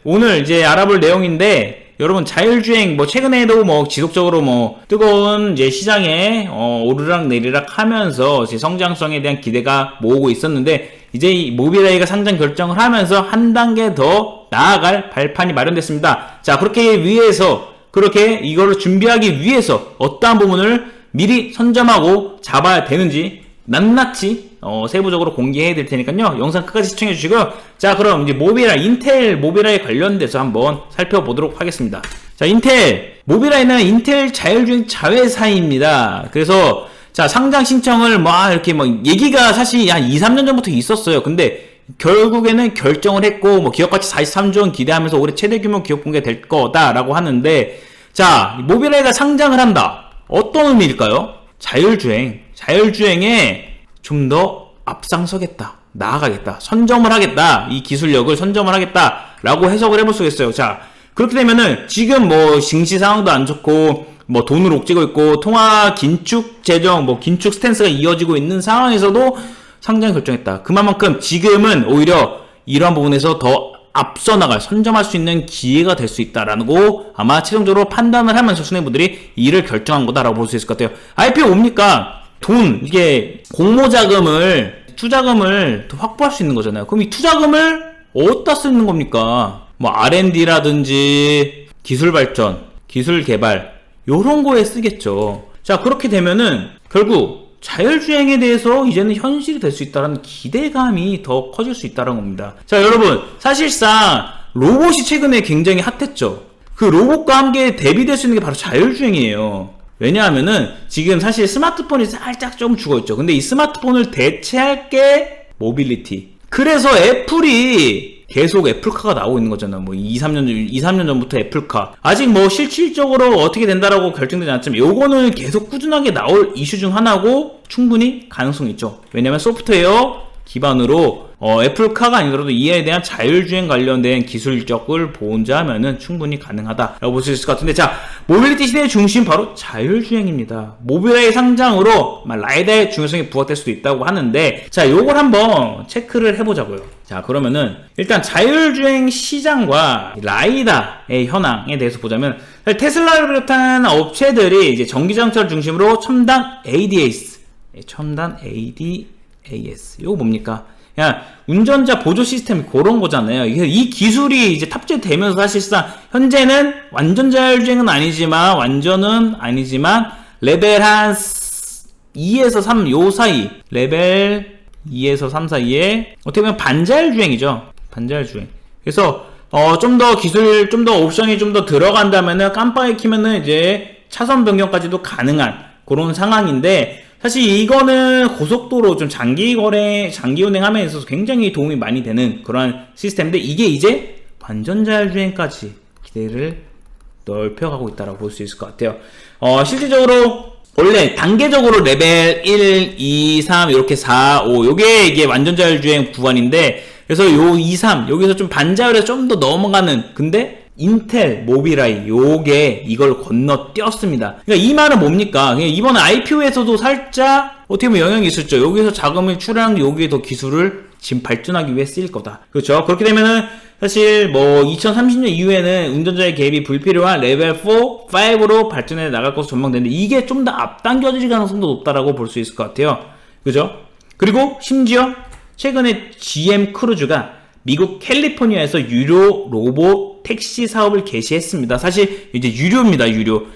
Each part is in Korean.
오늘 이제 알아볼 내용인데, 여러분 자율주행 최근에도 지속적으로 뜨거운 이제 시장에 오르락 내리락 하면서 이제 성장성에 대한 기대가 모으고 있었는데, 이제 이 모빌아이가 상장 결정을 하면서 한 단계 더 나아갈 발판이 마련됐습니다. 자, 그렇게 이거를 준비하기 위해서 어떠한 부분을 미리 선점하고 잡아야 되는지 낱낱이 세부적으로 공개해 드릴 테니까요. 영상 끝까지 시청해 주시고요. 자, 그럼 이제 인텔 모빌아이 관련돼서 한번 살펴보도록 하겠습니다. 자, 모빌아이는 인텔 자율주행 자회사입니다. 그래서 자, 상장 신청을 얘기가 사실 한 2-3년 전부터 있었어요. 근데 결국에는 결정을 했고 기업가치 43조 원 기대하면서 올해 최대 규모 기업 공개 될 거다라고 하는데, 자, 모빌아이가 상장을 한다. 어떤 의미일까요? 자율주행에 좀 더 앞장서겠다, 나아가겠다, 선점을 하겠다, 이 기술력을 선점을 하겠다 라고 해석을 해볼 수가 있어요. 자, 그렇게 되면은 지금 증시 상황도 안 좋고 돈을 옥죄고 있고 통화 긴축 재정 긴축 스탠스가 이어지고 있는 상황에서도 상장 결정했다. 그만큼 지금은 오히려 이러한 부분에서 더 앞서 나갈, 선점할 수 있는 기회가 될 수 있다라고 아마 최종적으로 판단을 하면서 수뇌부들이 이를 결정한 거다라고 볼 수 있을 것 같아요. IPO 뭡니까? 이게 투자금을 더 확보할 수 있는 거잖아요. 그럼 이 투자금을 어디다 쓰는 겁니까? R&D라든지 기술 발전, 기술 개발, 요런 거에 쓰겠죠. 자, 그렇게 되면은 결국 자율주행에 대해서 이제는 현실이 될 수 있다는 기대감이 더 커질 수 있다는 겁니다. 자, 여러분, 사실상 로봇이 최근에 굉장히 핫했죠. 그 로봇과 함께 대비될 수 있는 게 바로 자율주행이에요. 왜냐하면은 지금 사실 스마트폰이 살짝 좀 죽어있죠. 근데 이 스마트폰을 대체할 게 모빌리티. 그래서 애플이 계속 애플카가 나오고 있는 거잖아요. 2-3년 전부터 애플카. 아직 실질적으로 어떻게 된다라고 결정되지 않지만 요거는 계속 꾸준하게 나올 이슈 중 하나고 충분히 가능성이 있죠. 왜냐면 소프트웨어 기반으로 애플카가 아니더라도 이에 대한 자율주행 관련된 기술적을 보온자하면은 충분히 가능하다라고 볼 수 있을 것 같은데, 자, 모빌리티 시대의 중심 바로 자율주행입니다. 모빌아이 상장으로 라이다의 중요성이 부각될 수도 있다고 하는데, 자, 요걸 한번 체크를 해보자고요. 자, 그러면은 일단 자율주행 시장과 라이다의 현황에 대해서 보자면, 테슬라를 비롯한 업체들이 이제 전기자동차를 중심으로 첨단 ADAS, 요거 뭡니까? 그냥 운전자 보조 시스템 그런 거잖아요. 이 기술이 이제 탑재되면서 사실상 현재는 완전 자율주행은 아니지만 레벨 한 2에서 3 요 사이, 레벨 2에서 3 사이에 어떻게 보면 반자율주행이죠. 반자율주행. 그래서 좀 더 기술, 좀 더 옵션이 좀 더 들어간다면은 깜빡이 키면은 이제 차선 변경까지도 가능한 그런 상황인데, 사실 이거는 고속도로 좀 장기 운행함에 있어서 굉장히 도움이 많이 되는 그러한 시스템인데, 이게 이제 완전 자율주행까지 기대를 넓혀가고 있다고 볼 수 있을 것 같아요. 실질적으로 원래 단계적으로 레벨 1, 2, 3 이렇게 4, 5 요게 이게 완전 자율주행 구간인데, 그래서 요 2, 3 여기서 좀 반자율에서 좀 더 넘어가는, 근데 인텔 모빌아이 요게 이걸 건너뛰었습니다. 그러니까 이 말은 뭡니까? 이번 IPO에서도 살짝 어떻게 보면 영향이 있었죠. 여기서 자금을 출하한 여기에 더 기술을 지금 발전하기 위해 쓰일 거다. 그렇죠? 그렇게 되면은 사실 2030년 이후에는 운전자의 개입이 불필요한 레벨 4, 5로 발전해 나갈 것으로 전망되는데, 이게 좀 더 앞당겨질 가능성도 높다라고 볼 수 있을 것 같아요. 그죠? 그리고 심지어 최근에 GM 크루즈가 미국 캘리포니아에서 유료 로봇 택시 사업을 개시했습니다. 사실 이제 유료입니다. 유료.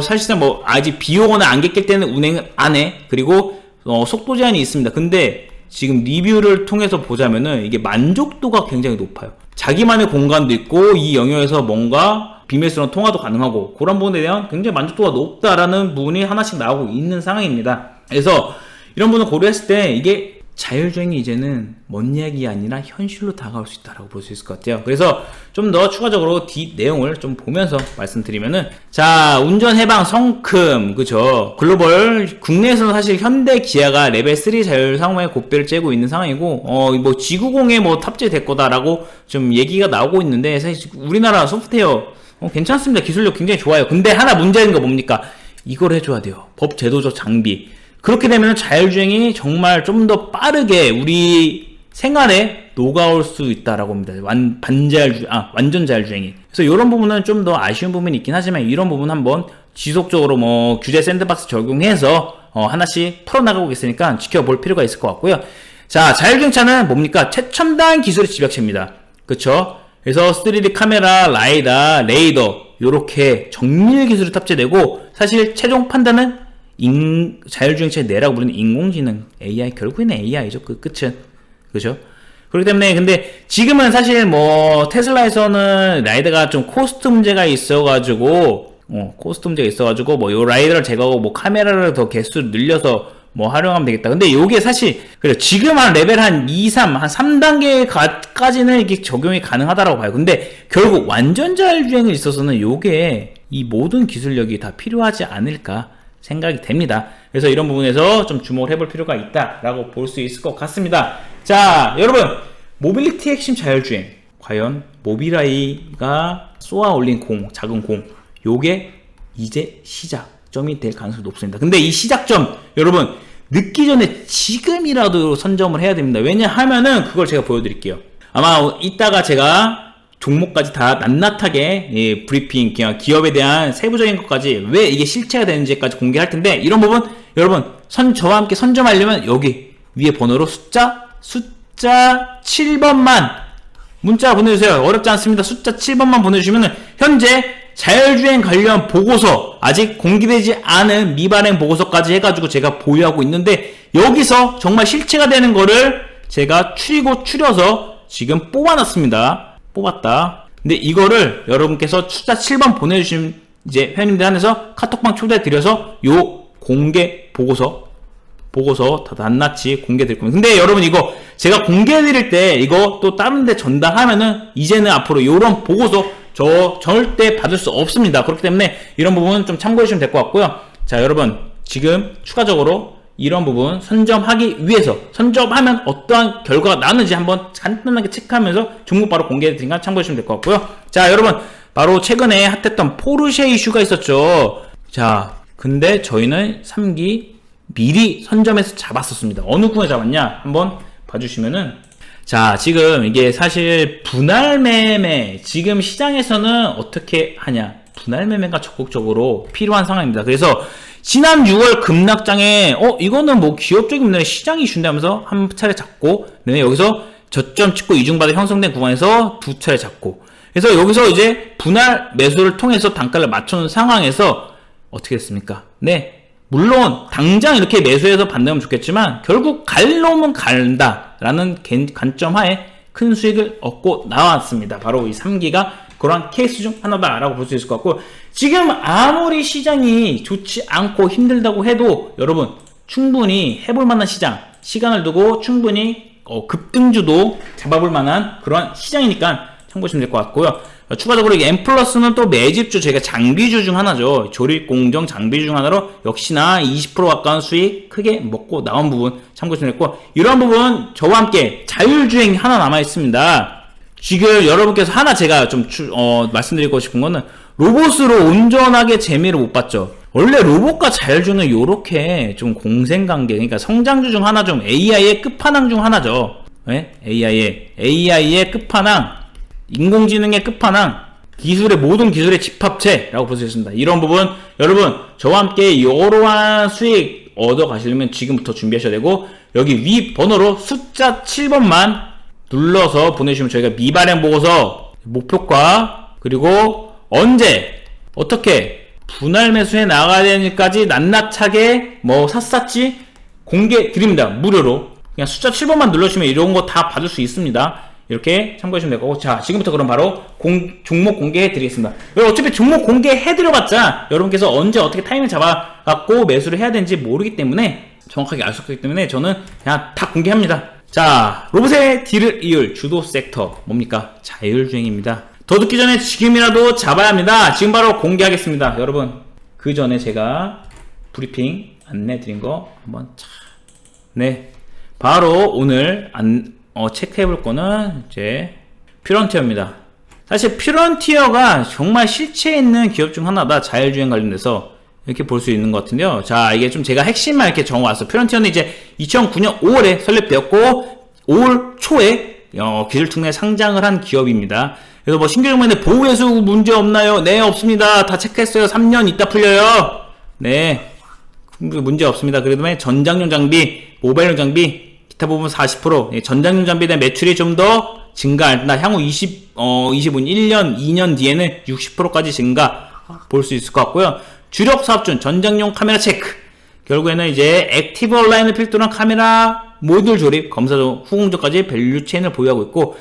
사실상 아직 비용은 안 객길 때는 운행을 안 해. 그리고 속도 제한이 있습니다. 근데 지금 리뷰를 통해서 보자면은 이게 만족도가 굉장히 높아요. 자기만의 공간도 있고 이 영역에서 뭔가 비밀스러운 통화도 가능하고 그런 부분에 대한 굉장히 만족도가 높다라는 부분이 하나씩 나오고 있는 상황입니다. 그래서 이런 부분을 고려했을 때 이게 자율주행이 이제는 먼 이야기 아니라 현실로 다가올 수 있다고 볼 수 있을 것 같아요. 그래서 좀 더 추가적으로 내용을 좀 보면서 말씀드리면은, 자, 운전 해방 성큼, 그죠? 글로벌, 국내에서는 사실 현대 기아가 레벨 3 자율 상호에 고배를 째고 있는 상황이고, 지구공에 탑재될 거다라고 좀 얘기가 나오고 있는데, 사실 우리나라 소프트웨어, 괜찮습니다. 기술력 굉장히 좋아요. 근데 하나 문제인 거 뭡니까? 이걸 해줘야 돼요. 법 제도적 장비. 그렇게 되면 자율주행이 정말 좀 더 빠르게 우리 생활에 녹아올 수 있다라고 합니다. 완전 자율주행이. 그래서 이런 부분은 좀 더 아쉬운 부분이 있긴 하지만 이런 부분 한번 지속적으로 뭐 규제 샌드박스 적용해서 하나씩 풀어나가고 있으니까 지켜볼 필요가 있을 것 같고요. 자, 자율주행차는 뭡니까? 최첨단 기술의 집약체입니다. 그쵸? 그래서 3D 카메라, 라이다, 레이더 요렇게 정밀 기술이 탑재되고 사실 최종 판단은 자율주행차의 뇌라고 부르는 인공지능 AI, 결국에는 AI죠. 그 끝은. 그죠? 그렇기 때문에 근데 지금은 사실 뭐 테슬라에서는 라이더가 좀 코스트 문제가 있어가지고 뭐 요 라이더를 제거하고 뭐 카메라를 더 개수를 늘려서 뭐 활용하면 되겠다. 근데 요게 사실 그래 지금 한 레벨 한 2, 3, 한 3단계까지는 이게 적용이 가능하다라고 봐요. 근데 결국 완전 자율주행에 있어서는 요게 이 모든 기술력이 다 필요하지 않을까 생각이 됩니다. 그래서 이런 부분에서 좀 주목을 해볼 필요가 있다라고 볼 수 있을 것 같습니다. 자, 여러분 모빌리티 핵심 자율주행 과연 모빌아이가 쏘아 올린 작은 공 요게 이제 시작점이 될 가능성이 높습니다. 근데 이 시작점 여러분 늦기 전에 지금이라도 선점을 해야 됩니다. 왜냐하면은 그걸 제가 보여드릴게요. 아마 이따가 제가 종목까지 다 낱낱하게 브리핑, 기업에 대한 세부적인 것까지 왜 이게 실체가 되는지까지 공개할 텐데 이런 부분 여러분 저와 함께 선점하려면 여기 위에 번호로 숫자 7번만 문자 보내주세요. 어렵지 않습니다. 숫자 7번만 보내주시면 현재 자율주행 관련 보고서 아직 공개되지 않은 미발행 보고서까지 해가지고 제가 보유하고 있는데 여기서 정말 실체가 되는 거를 제가 추려서 지금 뽑아놨습니다. 뽑았다. 근데 이거를 여러분께서 숫자 7번 보내주신 이제 회원님들 한해서 카톡방 초대 드려서 요 공개 보고서 다 낱낱이 공개 드릴 겁니다. 근데 여러분 이거 제가 공개 드릴 때 이거 또 다른 데 전달하면은 이제는 앞으로 요런 보고서 저 절대 받을 수 없습니다. 그렇기 때문에 이런 부분 좀 참고해 주시면 될 것 같고요. 자, 여러분 지금 추가적으로 이런 부분 선점하기 위해서 선점하면 어떠한 결과가 나오는지 한번 간단하게 체크하면서 종목 바로 공개해 드리니까 참고해 주시면 될 것 같고요. 자, 여러분 바로 최근에 핫했던 포르쉐 이슈가 있었죠. 자, 근데 저희는 3기 미리 선점해서 잡았었습니다. 어느 구간에 잡았냐 한번 봐주시면은 자, 지금 이게 사실 분할 매매 지금 시장에서는 어떻게 하냐, 분할 매매가 적극적으로 필요한 상황입니다. 그래서 지난 6월 급락장에 이거는 뭐 기업적인 문제는 시장이 이슈인다면서 한 차례 잡고 여기서 저점 찍고 이중바닥 형성된 구간에서 두 차례 잡고 그래서 여기서 이제 분할 매수를 통해서 단가를 맞춰놓은 상황에서 어떻게 됐습니까? 네, 물론 당장 이렇게 매수해서 반등하면 좋겠지만 결국 갈 놈은 간다 라는 관점 하에 큰 수익을 얻고 나왔습니다. 바로 이 3기가 그러한 케이스 중 하나다라고 볼 수 있을 것 같고 지금 아무리 시장이 좋지 않고 힘들다고 해도 여러분 충분히 해볼 만한 시간을 두고 충분히 급등주도 잡아볼 만한 그러한 시장이니까 참고하시면 될 것 같고요. 추가적으로 이 M+는 또 매집주 제가 장비주 중 하나죠. 조립공정 장비주 중 하나로 역시나 20% 가까운 수익 크게 먹고 나온 부분 참고하시면 됐고 이런 부분 저와 함께 자율주행이 하나 남아 있습니다. 지금 여러분께서 하나 제가 좀 말씀드리고 싶은 거는 로봇으로 온전하게 재미를 못 봤죠. 원래 로봇과 자율주행은 요렇게 좀 공생관계, 그러니까 성장주 중 하나 좀 AI의 끝판왕 중 하나죠. 네? AI의 끝판왕, 인공지능의 끝판왕, 모든 기술의 집합체라고 볼 수 있습니다. 이런 부분 여러분 저와 함께 이러한 수익 얻어 가시려면 지금부터 준비하셔야 되고 여기 위 번호로 숫자 7번만 눌러서 보내주시면 저희가 미발행 보고서 목표가 그리고 언제 어떻게 분할 매수해 나가야 되는지까지 낱낱하게 뭐 샅샅이 공개 드립니다. 무료로 그냥 숫자 7번만 눌러주시면 이런 거 다 받을 수 있습니다. 이렇게 참고하시면 될 거고 자 지금부터 그럼 바로 종목 공개해 드리겠습니다. 어차피 종목 공개해 드려봤자 여러분께서 언제 어떻게 타이밍 잡아갖고 매수를 해야 되는지 모르기 때문에 정확하게 알 수 없기 때문에 저는 그냥 다 공개합니다. 자, 로봇의 딜을 이을 주도 섹터 뭡니까? 자율주행입니다. 더 듣기 전에 지금이라도 잡아야 합니다. 지금 바로 공개하겠습니다. 여러분 그 전에 제가 브리핑 안내 드린 거 한번 네, 바로 오늘 체크해 볼 거는 이제 퓨런티어입니다. 사실 퓨런티어가 정말 실체 있는 기업 중 하나다. 자율주행 관련돼서 이렇게 볼 수 있는 것 같은데요. 자, 이게 좀 제가 핵심만 이렇게 적어왔어. 퓨런티어는 이제 2009년 5월에 설립되었고 5월 초에 기술 특례 상장을 한 기업입니다. 그래서 뭐 신규 정보인데 보호해수 문제 없나요? 네, 없습니다. 다 체크했어요. 3년 있다 풀려요. 네, 문제 없습니다. 그다음에 전장용 장비, 모바일용 장비, 기타 부분 40%, 전장용 장비에 대한 매출이 좀 더 증가한다. 향후 1년, 2년 뒤에는 60%까지 증가 볼 수 있을 것 같고요. 주력 사업 중 전장용 카메라 체크. 결국에는 이제 액티브 온라인을 필두로 한 카메라 모듈 조립, 검사 후 공정까지 밸류 체인을 보유하고 있고,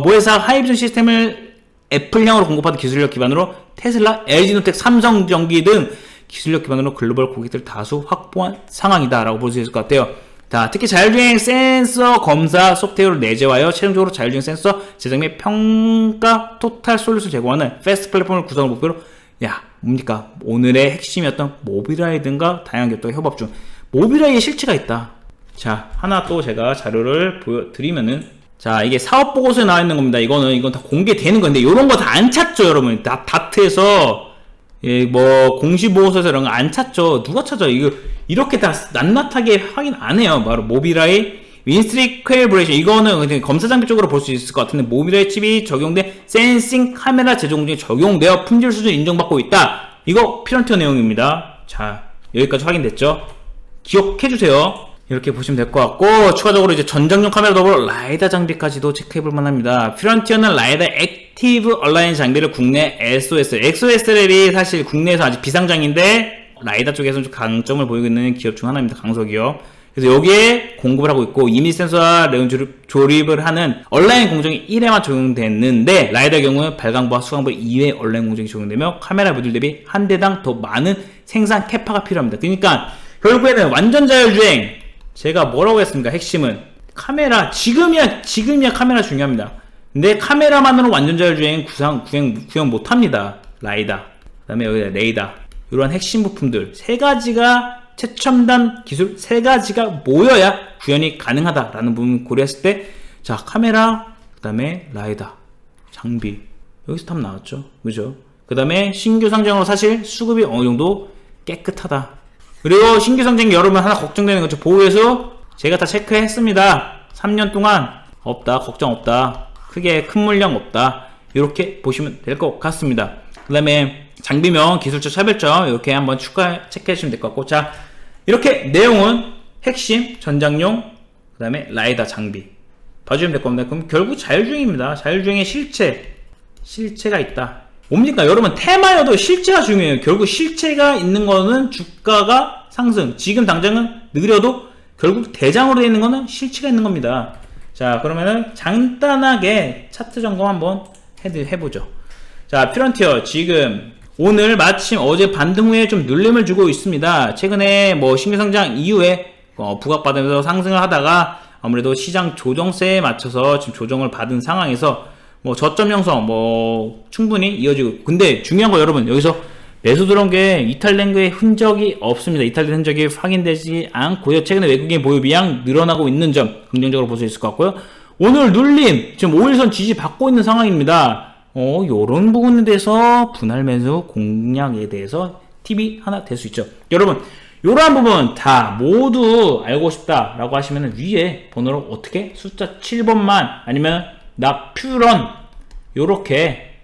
모회사 하이비전 시스템을 애플향으로 공급하는 기술력 기반으로 테슬라, LG노텍, 삼성전기 등 기술력 기반으로 글로벌 고객들 다수 확보한 상황이다라고 볼 수 있을 것 같아요. 자, 특히 자율주행 센서 검사 소프트웨어를 내재하여 최종적으로 자율주행 센서 제작 및 평가 토탈 솔루션 제공하는 패스트 플랫폼을 구성을 목표로, 뭡니까? 오늘의 핵심이었던 모빌아이 등과 다양한 기업과 협업 중. 모빌아이에 실체가 있다. 자, 하나 또 제가 자료를 보여드리면은, 자, 이게 사업보고서에 나와 있는 겁니다. 이건 다 공개되는 건데, 요런 거 다 안 찾죠, 여러분. 다트에서, 공시보고서에서 이런 거 안 찾죠. 누가 찾아? 이거, 이렇게 다 낱낱하게 확인 안 해요. 바로 모빌아이, 윈스트릭 퀄리브레이션. 이거는 검사 장비 쪽으로 볼 수 있을 것 같은데, 모빌아이 칩이 적용된 센싱 카메라 제조 공정에 적용되어 품질 수준 인정받고 있다. 이거 피런티어 내용입니다. 자, 여기까지 확인됐죠? 기억해주세요. 이렇게 보시면 될 것 같고, 추가적으로 이제 전장용 카메라 더불어 라이다 장비까지도 체크해볼 만합니다. 피런티어는 라이다 액티브 온라인 장비를 국내 XOS랩이 사실 국내에서 아직 비상장인데, 라이다 쪽에서는 좀 강점을 보이고 있는 기업 중 하나입니다. 강소기업. 그래서 여기에 공급을 하고 있고, 이미지 센서와 레온 조립을 하는 온라인 공정이 1회만 적용됐는데, 라이다의 경우는 발광부와 수광부 2회 온라인 공정이 적용되며, 카메라 모듈 대비 한 대당 더 많은 생산 캐파가 필요합니다. 그러니까 결국에는 완전 자율주행, 제가 뭐라고 했습니까? 핵심은 카메라, 지금이야 카메라 중요합니다. 근데 카메라만으로 완전 자율주행 구형 못합니다. 라이다, 그 다음에 여기다 레이다, 이런 핵심 부품들 3가지가, 최첨단 기술 3가지가 모여야 구현이 가능하다라는 부분 고려했을 때, 자, 카메라, 그 다음에 라이다, 장비, 여기서 탑 나왔죠, 그죠? 그 다음에 신규 상장으로 사실 수급이 어느 정도 깨끗하다. 그리고 신규 상장 여러분 하나 걱정되는 거죠. 보호해수 제가 다 체크했습니다. 3년 동안 없다, 걱정 없다, 크게 큰 물량 없다, 이렇게 보시면 될 것 같습니다. 그 다음에 장비명, 기술적 차별점 이렇게 한번 체크해 주시면 될 것 같고, 자, 이렇게 내용은 핵심, 전장용, 그 다음에 라이다 장비 봐주시면 될 겁니다. 그럼 결국 자율주행입니다. 자율주행의 실체가 있다. 뭡니까? 여러분, 테마여도 실체가 중요해요. 결국 실체가 있는 거는 주가가 상승, 지금 당장은 느려도 결국 대장으로 되어 있는 거는 실체가 있는 겁니다. 자, 그러면은 간단하게 차트 점검 한번 해보죠. 자, 피런티어 지금 오늘 마침 어제 반등 후에 좀 눌림을 주고 있습니다. 최근에 뭐 신규 상장 이후에 부각받으면서 상승을 하다가 아무래도 시장 조정세에 맞춰서 지금 조정을 받은 상황에서 뭐 저점 형성 뭐 충분히 이어지고, 근데 중요한 거 여러분, 여기서 매수 들어온 게 이탈된 게 흔적이 없습니다. 이탈된 흔적이 확인되지 않고요. 최근에 외국인 보유 비양 늘어나고 있는 점 긍정적으로 볼 수 있을 것 같고요. 오늘 눌림 지금 5일선 지지 받고 있는 상황입니다. 요런 부분에 대해서 분할 매수 공략에 대해서 팁이 하나 될 수 있죠. 여러분, 요러한 부분 다 모두 알고 싶다라고 하시면 위에 번호로 어떻게 숫자 7번만 아니면 나 퓨런 요렇게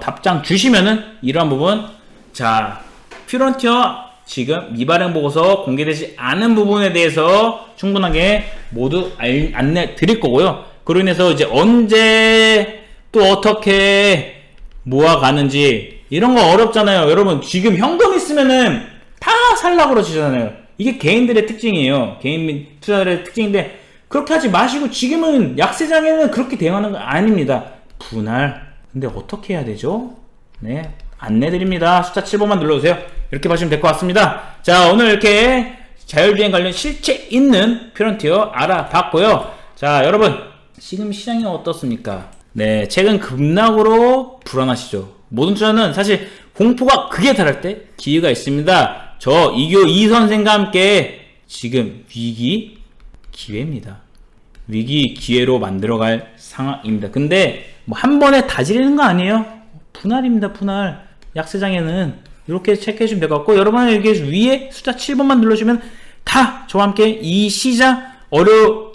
답장 주시면은 이러한 부분, 자, 퓨런티어 지금 미발행 보고서 공개되지 않은 부분에 대해서 충분하게 모두 안내 드릴 거고요. 그로 인해서 이제 언제 또 어떻게 모아가는지 이런 거 어렵잖아요. 여러분, 지금 현금 있으면은 다 살라고 그러시잖아요. 이게 개인들의 특징이에요. 개인 투자들의 특징인데, 그렇게 하지 마시고, 지금은 약세장에는 그렇게 대응하는 거 아닙니다. 분할. 근데 어떻게 해야 되죠? 네, 안내드립니다. 숫자 7번만 눌러주세요. 이렇게 보시면 될 것 같습니다. 자, 오늘 이렇게 자율주행 관련 실체 있는 피런티어 알아봤고요. 자, 여러분, 지금 시장이 어떻습니까? 네, 최근 급락으로 불안하시죠? 모든 투자는 사실 공포가 극에 달할 때 기회가 있습니다. 저 이 선생과 함께 지금 위기 기회입니다. 위기 기회로 만들어갈 상황입니다. 근데 뭐 한 번에 다 지르는 거 아니에요? 분할입니다. 분할. 약세장에는 이렇게 체크해 주시면 될 것 같고, 여러분 여기 위에 숫자 7번만 눌러주시면 다 저와 함께 이 시장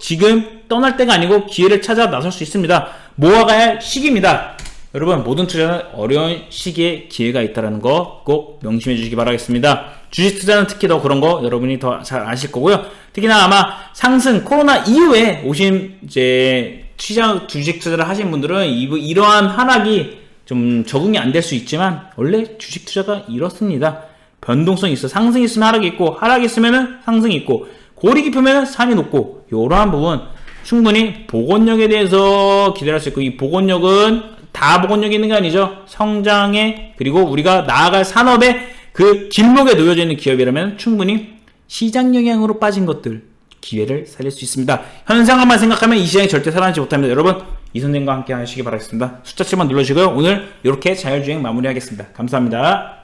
지금 떠날 때가 아니고 기회를 찾아 나설 수 있습니다. 모아가야 할 시기입니다. 여러분, 모든 투자는 어려운 시기에 기회가 있다는 거 꼭 명심해 주시기 바라겠습니다. 주식 투자는 특히 더 그런 거 여러분이 더 잘 아실 거고요. 특히나 아마 상승, 코로나 이후에 오신 이제 주식 투자를 하신 분들은 이러한 하락이 좀 적응이 안 될 수 있지만 원래 주식 투자가 이렇습니다. 변동성이 있어. 상승이 있으면 하락이 있고, 하락이 있으면 상승이 있고, 골이 깊으면 산이 높고, 이러한 부분 충분히 복원력에 대해서 기대할 수 있고, 이 복원력은 다 복원력이 있는 게 아니죠. 성장에, 그리고 우리가 나아갈 산업의 그 길목에 놓여져 있는 기업이라면 충분히 시장 영향으로 빠진 것들 기회를 살릴 수 있습니다. 현상만 생각하면 이 시장이 절대 살아나지 못합니다. 여러분, 이 선생님과 함께 하시기 바라겠습니다. 숫자 7번 눌러주시고요. 오늘 이렇게 자율주행 마무리하겠습니다. 감사합니다.